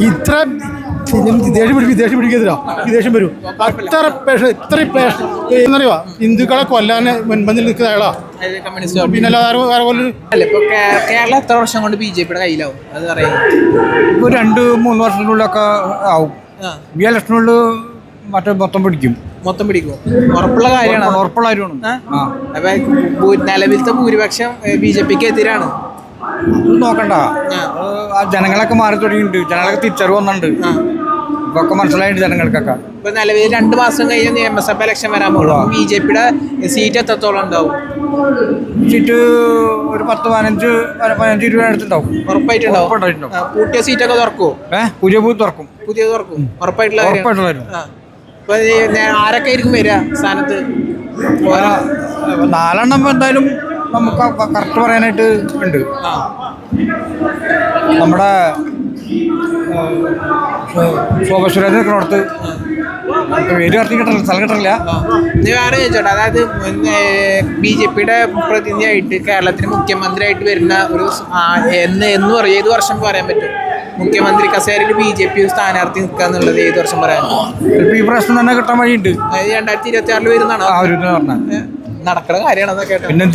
ഇത്ര ദേഷ്യം പിടിക്കത്തില്ല, ദേഷ്യം വരും. ഇത്രയും എന്നറിയോ ഹിന്ദുക്കളെ കൊല്ലാൻ മുൻപന്തിൽ നിൽക്കുന്ന അയാളാ. പിന്നെ കേരളം എത്ര വർഷം കൊണ്ട് ബിജെപിയുടെ കയ്യിലാവും അത് പറയുന്നത്? ഇപ്പോൾ 2-3 വർഷത്തിനുള്ളിലൊക്കെ ആവും. ഈ ഇലക്ഷനുള്ളിൽ മൊത്തം പിടിക്കും. ഉറപ്പുള്ള കാര്യമാണ്. ഉറപ്പുള്ള കാര്യമാണ്. അപ്പൊ നിലവിലത്തെ ഭൂരിപക്ഷം ബിജെപിക്ക് എതിരാണ്. അത് നോക്കണ്ട, ജനങ്ങളൊക്കെ മാറി തുടങ്ങിയിട്ടുണ്ട്. ജനങ്ങളൊക്കെ തിരിച്ചറിവ് വന്നിട്ടുണ്ട്. ഇപ്പൊക്കെ മനസ്സിലായിട്ട് ജനങ്ങൾക്കൊക്കെ. ഇപ്പൊ നിലവിൽ 2 മാസം കഴിഞ്ഞ നിയമസഭ ഇലക്ഷൻ വരാൻ പോകും. ബിജെപിയുടെ സീറ്റ് എത്രത്തോളം ഉണ്ടാവും? സീറ്റ് ഒരു 10-15-20 അടുത്തുണ്ടാവും. ഉറപ്പായിട്ടുണ്ടാവും. കൂട്ടിയ സീറ്റൊക്കെ തുറക്കുമോ? പുതിയ ബൂത്ത് തുറക്കും. ഉറപ്പായിട്ടുള്ള അപ്പൊ ആരൊക്കെ ആയിരിക്കും വരിക സ്ഥാനത്ത്? 4 എണ്ണം എന്തായാലും നമുക്ക് കറക്റ്റ് പറയാനായിട്ട് ഉണ്ട്. നമ്മുടെ ശോഭസുരേന്ദ്രൻ നിൽക്കുന്നിടത്ത് പേര് കിട്ടില്ല, സ്ഥലം കിട്ടില്ല. വേറെ ചോദിച്ചോട്ടെ, അതായത് ബിജെപിയുടെ പ്രതിനിധിയായിട്ട് കേരളത്തിന് മുഖ്യമന്ത്രിയായിട്ട് വരുന്ന ഒരു എന്ന് പറയും, ഏത് വർഷം പറയാൻ പറ്റും? മുഖ്യമന്ത്രി കസേരയിൽ ബിജെപി സ്ഥാനാർത്ഥി നിൽക്കുക എന്നുള്ളത് ഏത് വർഷം പറയാൻ? ഈ പ്രശ്നം തന്നെ കിട്ടാൻ വഴിയുണ്ട്. 2026 വരുന്നതാണോ? നടക്കുന്ന കാര്യമാണ്. പിന്നെ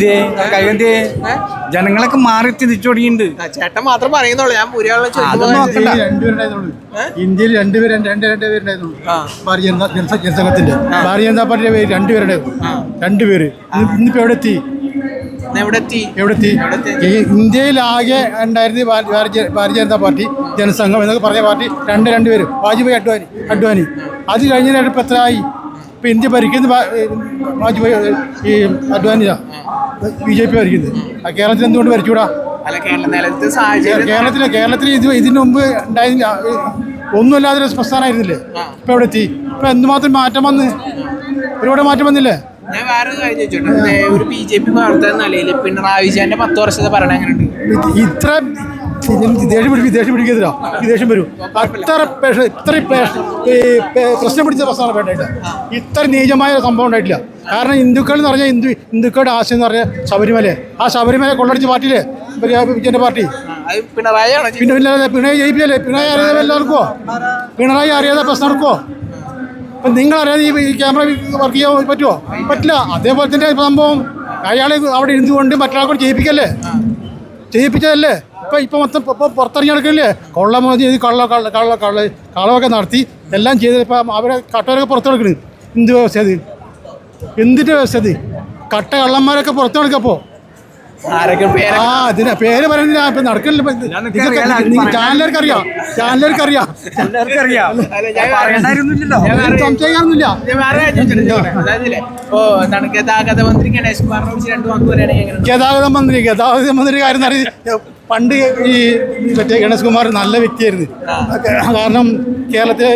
ജനങ്ങളൊക്കെ മാറി തിരിച്ചു തുടങ്ങിയിട്ടുണ്ട്. ചേട്ടൻ മാത്രം പറയുന്നുള്ളൂ, ഞാൻ ഇന്ത്യയിൽ രണ്ടുപേരുണ്ടായിരുന്നു. ഭാരതീയ ജനസംഘത്തിന്റെ ഭാരതീയ ജനതാ പാർട്ടിയുടെ 2 പേരുണ്ടായിരുന്നു. 2 പേര് ഇന്നിപ്പോ എവിടെത്തി? ഇന്ത്യയിലാകെ ഉണ്ടായിരുന്ന ഭാരതീയ ജനതാ പാർട്ടി, ജനസംഘം എന്നൊക്കെ പറഞ്ഞ പാർട്ടി 2 പേര്, വാജ്പേയി, അഡ്വാനി. അത് കഴിഞ്ഞതിനായിട്ട് ഇപ്പം എത്രയായി? ഇപ്പം ഇന്ത്യ ഭരിക്കുന്ന വാജ്പേയി, ഈ അഡ്വാനിയാണ് ബിജെപി ഭരിക്കുന്നത്. കേരളത്തിൽ എന്തുകൊണ്ട് ഭരിച്ചുകൂടാ? കേരളത്തിൽ ഇതിനു മുമ്പ് ഉണ്ടായിരുന്നില്ല, ഒന്നുമില്ലാതെ പ്രസ്ഥാനമായിരുന്നില്ലേ? ഇപ്പം എവിടെ എത്തി? ഇപ്പം എന്തുമാത്രം മാറ്റം വന്ന്, ഒരുപാട് മാറ്റം വന്നില്ലേ? ഞാൻ വേറെ കാര്യം ചോദിച്ചോട്ടെ, ഒരു ബിജെപി പ്രവർത്തകൻ നിലയിൽ പിണറായി വിജയന്റെ 10 വർഷത്തെ ഭരണം എങ്ങനെയുണ്ട്? ഇത്ര ദേഷ്യം പിടിക്കത്തില്ല, ദേഷ്യം വരും. ഇത്രയും പ്രശ്നം പിടിച്ച പ്രശ്നമാണ് വേണ്ടിയിട്ട്. ഇത്ര നീചമായ സംഭവം ഉണ്ടായിട്ടില്ല. കാരണം ഹിന്ദുക്കൾ എന്ന് പറഞ്ഞാൽ ഹിന്ദുക്കളുടെ ആശയം എന്ന് പറഞ്ഞാൽ ശബരിമല. ആ ശബരിമല കൊള്ളടിച്ച പാർട്ടിയില്ലേ വിജയന്റെ പാർട്ടി? പിണറായി ജയിപ്പിച്ചല്ലേ? പിണറായി അറിയാതെ എല്ലാവർക്കോ? പിണറായി അറിയാതെ പ്രശ്നം നടക്കുമോ? അപ്പം നിങ്ങളറിയാതെ ഈ ക്യാമറ വർക്ക് ചെയ്യാൻ പറ്റുമോ? പറ്റില്ല. അതേപോലെ തന്നെ സംഭവം അയാളെ അവിടെ ഇരുന്നുകൊണ്ട് മറ്റൊരാൾക്കൂടെ ചെയ്യിപ്പിച്ചതല്ലേ? ഇപ്പം മൊത്തം പുറത്തിറങ്ങി നടക്കില്ലേ? കൊള്ളമോദി കളവൊക്കെ നടത്തി എല്ലാം ചെയ്ത് ഇപ്പം അവരെ കട്ടവരൊക്കെ പുറത്ത് നടക്കണ്. എന്ത് വ്യവസ്ഥ അത്? എന്തിൻ്റെ വ്യവസ്ഥ അത്? കട്ട കള്ളന്മാരൊക്കെ പുറത്ത് നടക്കപ്പോൾ ഇതിനെ പേര് പറയുന്നില്ല. ഇപ്പം നടക്കില്ല. ചാനലർക്ക് അറിയാം. സംശയിക്കാനൊന്നുമില്ല. ഗതാഗത മന്ത്രി കാര്യം അറിയാം. പണ്ട് ഈ മറ്റേ ഗണേഷ് കുമാർ നല്ല വ്യക്തിയായിരുന്നു. കാരണം കേരളത്തിലെ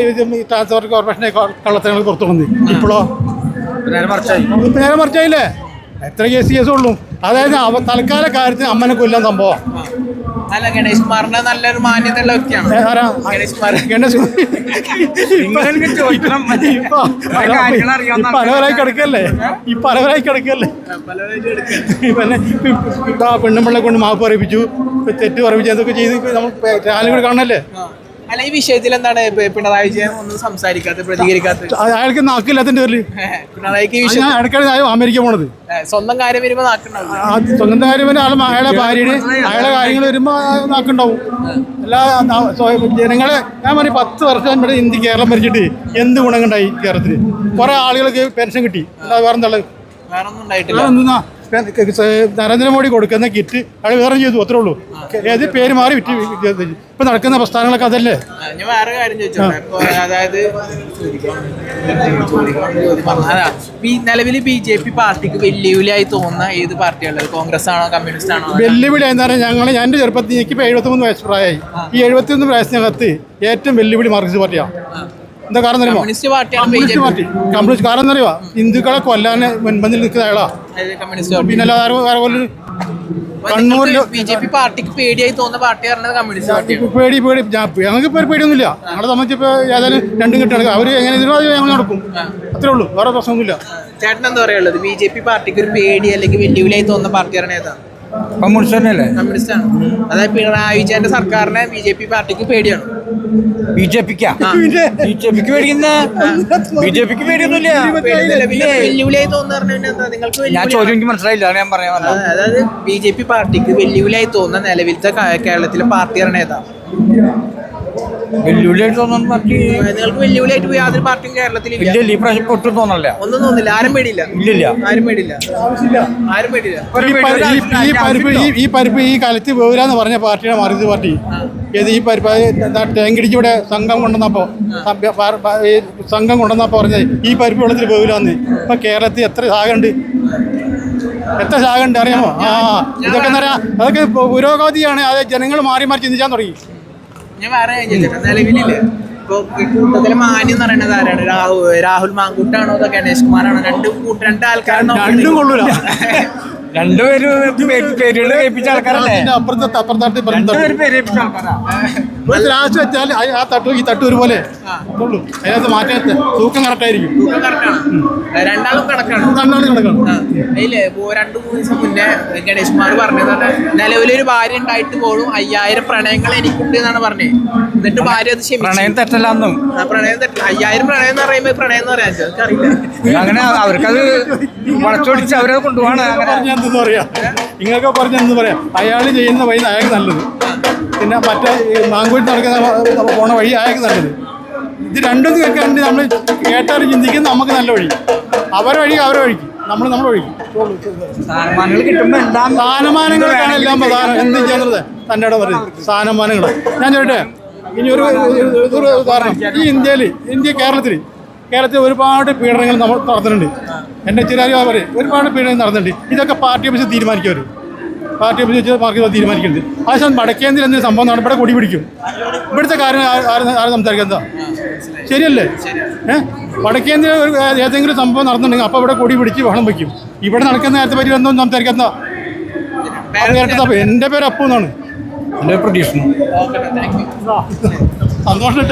ട്രാൻസ്പോർട്ട് കോർപ്പറേഷനെ കള്ളത്തരങ്ങൾ പുറത്തു വന്നു. ഇപ്പോഴോ നേരെ മറിച്ചായില്ലേ? എത്ര കേസ് ഉള്ളൂ. അതായത് തൽക്കാല കാര്യത്തിന് അമ്മനെ കൊല്ലാൻ സംഭവം. ഗണേഷ് കുമാറിന്റെ നല്ലൊരു മാന്യതയുള്ള വ്യക്തിയാണ് പലവരായി കിടക്കല്ലേ പെണ്ണുമ്പിള്ളെ കൊണ്ട് മാപ്പ് പറയിപ്പിച്ചു, തെറ്റ് പറയിപ്പിച്ചു, അതൊക്കെ ചെയ്ത് നമ്മൾ ചാനലുകൾ കാണണല്ലേ? അല്ല, ഈ വിഷയത്തിൽ എന്താണ് പിണറായി വിജയൻ ഒന്നും സംസാരിക്കാത്ത, പ്രതികരിക്കാത്ത? അയാൾക്ക് നാക്കില്ലാത്തതിന്റെ പേരിൽ പിണറായിക്ക് ഇടയ്ക്കിടെ അമേരിക്ക പോണത് സ്വന്തം കാര്യം വരുമ്പോ നാക്കുണ്ടാവും. സ്വന്തം കാര്യം വരുമ്പോൾ അയാളെ ഭാര്യയുടെ അയാളെ കാര്യങ്ങൾ വരുമ്പോ നാക്കുണ്ടാവും. എല്ലാ ജനങ്ങളെ ഞാൻ പറയും 10 വർഷം ഇവിടെ ഇന്ത്യ കേരളം ഭരിച്ചിട്ട് എന്ത് ഗുണങ്ങളുണ്ടായി കേരളത്തിൽ? കുറെ ആളുകൾക്ക് പെൻഷൻ കിട്ടി. വേറെന്താ? വേറൊന്നും ഉണ്ടായിട്ടില്ല. നരേന്ദ്രമോദി കൊടുക്കുന്ന കിറ്റ് അയാൾ വേറെ ചെയ്തു, അത്രേ ഉള്ളൂ. ഏത് പേര് മാറി വിറ്റ് ഇപ്പൊ നടക്കുന്ന പ്രസ്ഥാനങ്ങളൊക്കെ അതല്ലേ? ഞാൻ വേറെ കാര്യം ചോദിച്ചോട്ടെ, അതായത് നിലവിൽ ബിജെപി പാർട്ടിക്ക് വെല്ലുവിളിയായി തോന്നുന്ന ഏത് പാർട്ടിയുള്ളത്? കോൺഗ്രസ് ആണോ, കമ്മ്യൂണിസ്റ്റ് ആണോ? വെല്ലുവിളി എന്താ പറയുക, എൻ്റെ ചെറുപ്പത്തിൽ എനിക്കിപ്പോൾ 73 വയസ്സ് പ്രായമായി. ഈ 71 വയസ്സിനകത്ത് ഏറ്റവും വെല്ലുവിളി മാർക്സിസ്റ്റ് പാർട്ടിയാണ്. എന്താ കാരണം അറിയുമോ? കമ്മ്യൂണിസ്റ്റ് കാരണം അറിയുമോ? ഹിന്ദുക്കളെ കൊല്ലാൻ മുൻപന്തിൽ നിൽക്കുന്ന അയാളാ. പിന്നെ വേറെ പോലെ കണ്ണൂരിൽ ബിജെപി പാർട്ടിക്ക് പേടിയായി തോന്നുന്ന പാർട്ടി പറഞ്ഞത് കമ്മ്യൂണിസ്റ്റ് പാർട്ടിയാണ്. പേടി ഞങ്ങൾക്ക് പേടിയൊന്നുമില്ല. ഞങ്ങളെ സംബന്ധിച്ചിപ്പോൾ ഏതായാലും 2 കിട്ടണം. അവർ എങ്ങനെ ഞങ്ങൾ നടക്കും, അത്രേ ഉള്ളൂ. വേറെ പ്രശ്നമൊന്നുമില്ല. ചേട്ടൻ എന്താ പറയുള്ളത്? ബിജെപി പാർട്ടിക്ക് ഒരു പേടി അല്ലെങ്കിൽ വെല്ലുവിളിയായി തോന്നുന്ന പാർട്ടി പറഞ്ഞ ഏതാ? കമ്മ്യൂണിസ്റ്റ് തന്നെയല്ലേ? കമ്മ്യൂണിസ്റ്റ് ആണ്. അതായത് പിണറായി വിജയന്റെ സർക്കാരിനെ BJP പാർട്ടിക്ക് പേടിയാണ്. ബി ജെ പിക്ക് പേടിക്കുന്ന BJP പേടിയൊന്നുമില്ല. വെല്ലുവിളിയായി തോന്നുന്ന നിങ്ങൾക്ക് ഞാൻ ചോദ്യം എനിക്ക് മനസ്സിലായില്ല, ഞാൻ പറയാൻ വന്നത്. അതായത് BJP പാർട്ടിക്ക് വെല്ലുവിളിയായി തോന്നുന്ന നിലവിലത്തെ കേരളത്തിലെ പാർട്ടിയാണ് ഏതാ? വെല്ലുവിളിയായിട്ട് തോന്നുന്നു പാർട്ടി നിങ്ങൾക്ക് വെല്ലുവിളിയായിട്ട് പോയി യാതൊരു പാർട്ടിയും കേരളത്തിൽ ഇല്ല. ഈ പ്രാവശ്യം ഒട്ടും തോന്നല്ല. ഒന്നും തോന്നില്ല. ആരും പേടിയില്ല. ഇല്ലില്ല, ആരും പേടിയില്ല. ആരും പേടിയില്ല. ഈ പരിപ്പ് ഈ കാലത്ത് വേവരാന്ന് പറഞ്ഞ പാർട്ടിയാണ് മാറിയത്. പാർട്ടി ഏത് ഈ പരിപ്പ് ടാങ്കിടിക്ക് ഇവിടെ സംഘം കൊണ്ടുവന്നപ്പോൾ പറഞ്ഞത് ഈ പരിപ്പ് വെള്ളത്തിൽ വേവിലാന്ന്. ഇപ്പൊ കേരളത്തിൽ എത്ര ശാഖയുണ്ട്, അറിയാമോ? ഇതൊക്കെ എന്താ പറയാ, അതൊക്കെ പുരോഗതിയാണ്. അത് ജനങ്ങൾ മാറി മാറി ചിന്തിക്കാൻ തുടങ്ങി. ഞാൻ വേറെ നിലവിലില്ലേ ഇപ്പൊ കൂട്ടത്തിലെ മാന്യം എന്ന് പറയുന്നത് ആരാണ്? രാഹുൽ മാങ്കൂട്ടാണോ അതോ ഗണേഷ് കുമാറാണോ? രണ്ട് ആൾക്കാരാണോ? രണ്ടും കൊള്ളൂല. രണ്ടുപേരും പേരുകൾ കേൾപ്പിച്ച ആൾക്കാരല്ലേ? അപ്പുറത്തെ പേരേൽപ്പിച്ച ആൾക്കാരാ. ലാസ്റ്റ് വെച്ചാൽ ആ തട്ടും ഈ തട്ടും ഒരുപോലെ ഉള്ളൂ. അതിനകത്ത് മാറ്റം തൂക്കം കറക്റ്റായിരിക്കും. രണ്ടാളും കണക്കാണ്. അതില് 2-3 ദിവസം മുന്നേ ഗണേഷ് കുമാർ പറഞ്ഞതാണ് നിലവിലൊരു ഭാര്യ ഉണ്ടായിട്ട് പോലും 5000 പ്രണയങ്ങൾ എനിക്കുണ്ട് എന്നാണ് പറഞ്ഞത്. എന്നിട്ട് ഭാര്യ അത് പ്രണയം തെറ്റല്ലാന്നും. പ്രണയം തെറ്റില്ല. 5000 പ്രണയം എന്ന് പറയുമ്പോൾ പ്രണയം എന്ന് പറയാൻ എനിക്കറിയില്ല. അങ്ങനെ അവർക്കത് വളച്ചൊടിച്ച് അവരത് കൊണ്ടുപോകണം. പറഞ്ഞെന്തെന്ന് പറയാ, നിങ്ങൾക്ക് പറഞ്ഞെന്ന് പറയാം. അയാൾ ചെയ്യുന്ന വഴി അയാൾക്ക് നല്ലത്, പിന്നെ മറ്റേ മാങ്കൂട്ടി നടക്കുന്ന പോണ വഴി അയാൾക്ക് നല്ലത്. ഇത് രണ്ടും കേൾക്കാണ്ട് നമ്മൾ കേട്ടാൽ ചിന്തിക്കുന്ന നമുക്ക് നല്ല വഴി, അവരെ വഴി അവരെ വഴിക്ക്, നമ്മുടെ വഴിക്ക്. സ്ഥാനമാനങ്ങൾക്കാണ് എല്ലാം പ്രധാനം. എന്ത് ചെയ്യാന്നുള്ളത് തൻ്റെ ഇടം പറയുന്നത് സ്ഥാനമാനങ്ങൾ. ഞാൻ ചോദിട്ടെ, ഇനി ഒരു ഉദാഹരണം. ഈ കേരളത്തിൽ ഒരുപാട് പീഡനങ്ങൾ നമ്മൾ നടത്തുന്നുണ്ട്. എൻ്റെ ചില പറയും ഒരുപാട് പീഡനങ്ങൾ നടത്തുന്നുണ്ട്. ഇതൊക്കെ പാർട്ടി ഓഫീസിൽ തീരുമാനിക്കും. പാർട്ടി ഓഫീസിൽ വെച്ച് പാർട്ടി തീരുമാനിക്കുന്നുണ്ട്. ആ വടക്കേന്ത്യയിൽ എന്തെങ്കിലും സംഭവം നടക്കും, ഇവിടെ കൊടി പിടിക്കും. ഇവിടുത്തെ കാര്യം ആരും സംസാരിക്കുക എന്താ ശരിയല്ലേ? വടക്കേന്ത്യ ഏതെങ്കിലും സംഭവം നടന്നിട്ടുണ്ടെങ്കിൽ അപ്പോൾ ഇവിടെ കൊടി പിടിച്ച് ബഹളം വയ്ക്കും. ഇവിടെ നടക്കുന്ന നേരത്തെ പറ്റി ഒന്നും സംസാരിക്കുന്ന എൻ്റെ പേര് അപ്പു എന്നാണ്. എൻ്റെ പ്രതീക്ഷ. Okay, thank you. സന്തോഷം.